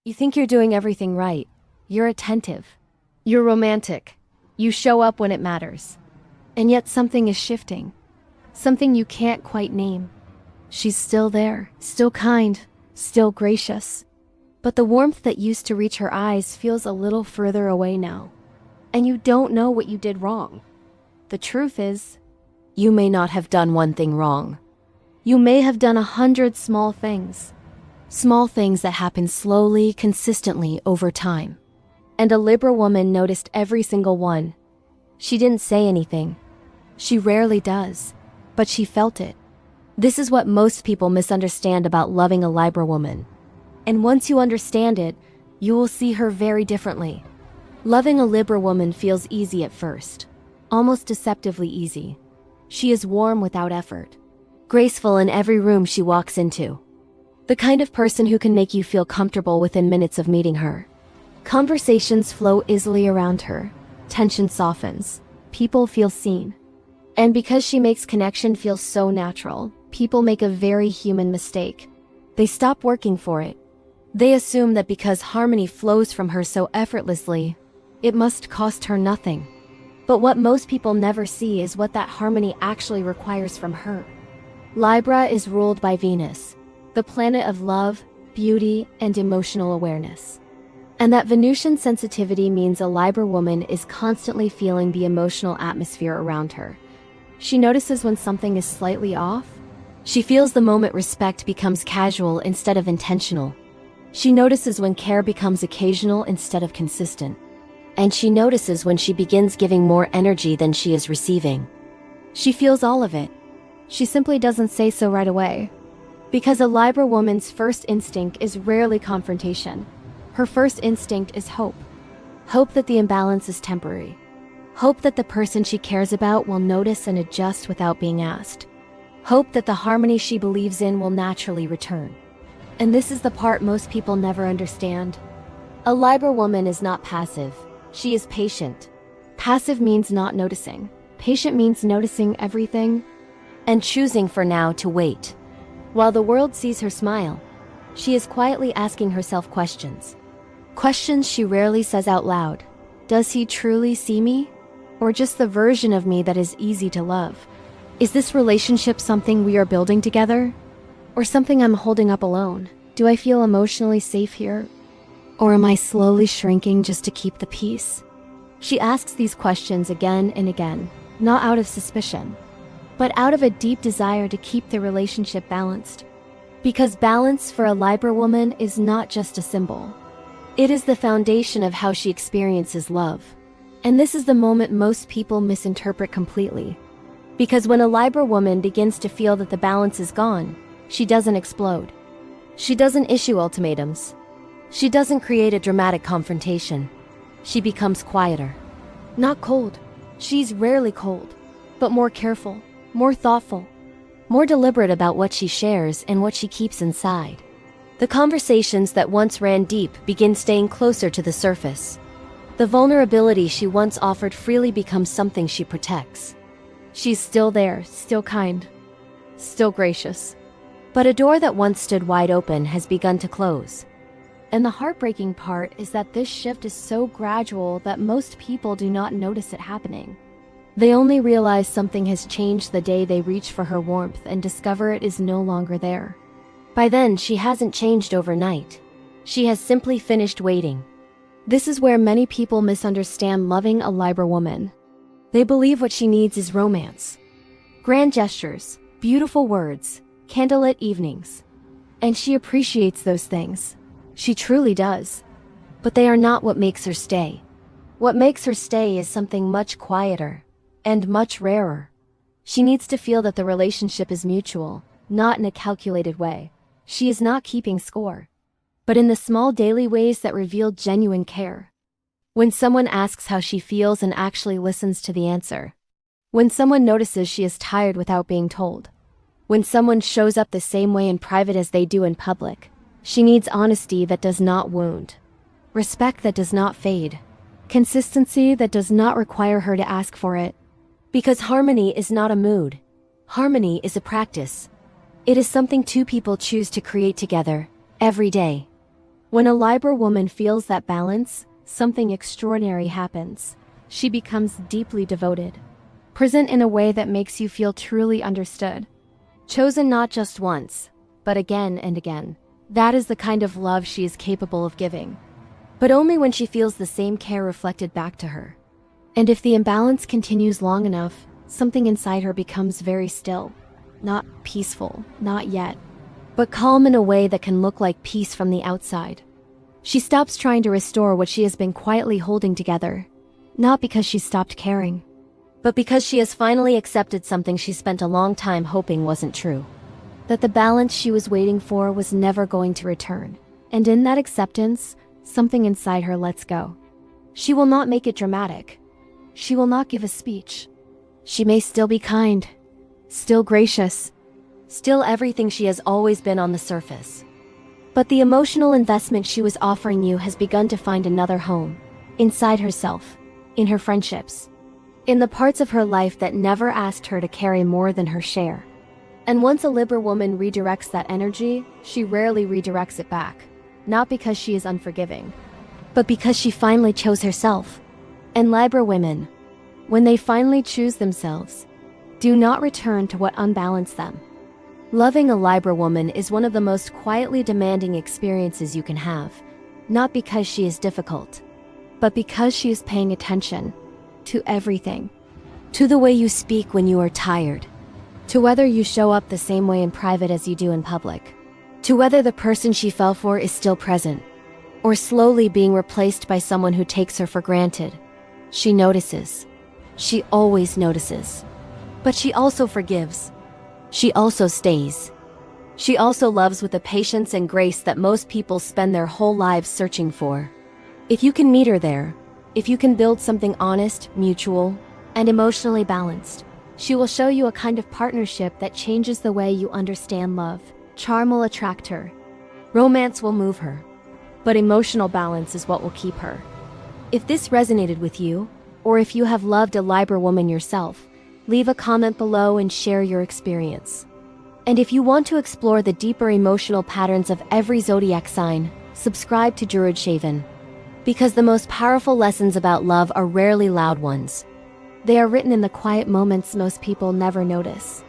You think you're doing everything right. You're attentive. You're romantic. You show up when it matters. And yet something is shifting. Something you can't quite name. She's still there, still kind, still gracious. But the warmth that used to reach her eyes feels a little further away now. And you don't know what you did wrong. The truth is, you may not have done one thing wrong. You may have done 100 small things. Small things that happen slowly, consistently over time. And a Libra woman noticed every single one. She didn't say anything. She rarely does, but she felt it. This is what most people misunderstand about loving a Libra woman. And once you understand it, you will see her very differently. Loving a Libra woman feels easy at first, almost deceptively easy. She is warm without effort, graceful in every room she walks into. The kind of person who can make you feel comfortable within minutes of meeting her. Conversations flow easily around her. Tension softens. People feel seen. And because she makes connection feel so natural, people make a very human mistake. They stop working for it. They assume that because harmony flows from her so effortlessly, it must cost her nothing. But what most people never see is what that harmony actually requires from her. Libra is ruled by Venus, the planet of love, beauty, and emotional awareness. And that Venusian sensitivity means a Libra woman is constantly feeling the emotional atmosphere around her. She notices when something is slightly off. She feels the moment respect becomes casual instead of intentional. She notices when care becomes occasional instead of consistent. And she notices when she begins giving more energy than she is receiving. She feels all of it. She simply doesn't say so right away. Because a Libra woman's first instinct is rarely confrontation. Her first instinct is hope. Hope that the imbalance is temporary. Hope that the person she cares about will notice and adjust without being asked. Hope that the harmony she believes in will naturally return. And this is the part most people never understand. A Libra woman is not passive. She is patient. Passive means not noticing. Patient means noticing everything and choosing for now to wait. While the world sees her smile, she is quietly asking herself questions. Questions she rarely says out loud. Does he truly see me? Or just the version of me that is easy to love? Is this relationship something we are building together? Or something I'm holding up alone? Do I feel emotionally safe here? Or am I slowly shrinking just to keep the peace? She asks these questions again and again, not out of suspicion, but out of a deep desire to keep the relationship balanced. Because balance for a Libra woman is not just a symbol. It is the foundation of how she experiences love. And this is the moment most people misinterpret completely. Because when a Libra woman begins to feel that the balance is gone, she doesn't explode. She doesn't issue ultimatums. She doesn't create a dramatic confrontation. She becomes quieter. Not cold. She's rarely cold, but more careful, more thoughtful, more deliberate about what she shares and what she keeps inside. The conversations that once ran deep begin staying closer to the surface. The vulnerability she once offered freely becomes something she protects. She's still there, still kind, still gracious. But a door that once stood wide open has begun to close. And the heartbreaking part is that this shift is so gradual that most people do not notice it happening. They only realize something has changed the day they reach for her warmth and discover it is no longer there. By then, she hasn't changed overnight. She has simply finished waiting. This is where many people misunderstand loving a Libra woman. They believe what she needs is romance. Grand gestures, beautiful words, candlelit evenings. And she appreciates those things. She truly does. But they are not what makes her stay. What makes her stay is something much quieter and much rarer. She needs to feel that the relationship is mutual, not in a calculated way. She is not keeping score, but in the small daily ways that reveal genuine care. When someone asks how she feels and actually listens to the answer. When someone notices she is tired without being told. When someone shows up the same way in private as they do in public. She needs honesty that does not wound. Respect that does not fade. Consistency that does not require her to ask for it. Because harmony is not a mood. Harmony is a practice. It is something two people choose to create together, every day. When a Libra woman feels that balance, something extraordinary happens. She becomes deeply devoted, present in a way that makes you feel truly understood. Chosen not just once, but again and again. That is the kind of love she is capable of giving, but only when she feels the same care reflected back to her. And if the imbalance continues long enough, something inside her becomes very still. Not peaceful, not yet, but calm in a way that can look like peace from the outside. She stops trying to restore what she has been quietly holding together, not because she stopped caring, but because she has finally accepted something she spent a long time hoping wasn't true. That the balance she was waiting for was never going to return. And in that acceptance, something inside her lets go. She will not make it dramatic. She will not give a speech. She may still be kind, still gracious, still everything she has always been on the surface. But the emotional investment she was offering you has begun to find another home, inside herself, in her friendships, in the parts of her life that never asked her to carry more than her share. And once a Libra woman redirects that energy, she rarely redirects it back. Not because she is unforgiving, but because she finally chose herself. And Libra women, when they finally choose themselves, do not return to what unbalanced them. Loving a Libra woman is one of the most quietly demanding experiences you can have, not because she is difficult, but because she is paying attention to everything. To the way you speak when you are tired, to whether you show up the same way in private as you do in public, to whether the person she fell for is still present, or slowly being replaced by someone who takes her for granted. She notices. She always notices. But she also forgives. She also stays. She also loves with a patience and grace that most people spend their whole lives searching for. If you can meet her there, if you can build something honest, mutual, and emotionally balanced, she will show you a kind of partnership that changes the way you understand love. Charm will attract her. Romance will move her. But emotional balance is what will keep her. If this resonated with you, or if you have loved a Libra woman yourself, leave a comment below and share your experience. And if you want to explore the deeper emotional patterns of every zodiac sign, subscribe to Druidshaven. Because the most powerful lessons about love are rarely loud ones. They are written in the quiet moments most people never notice.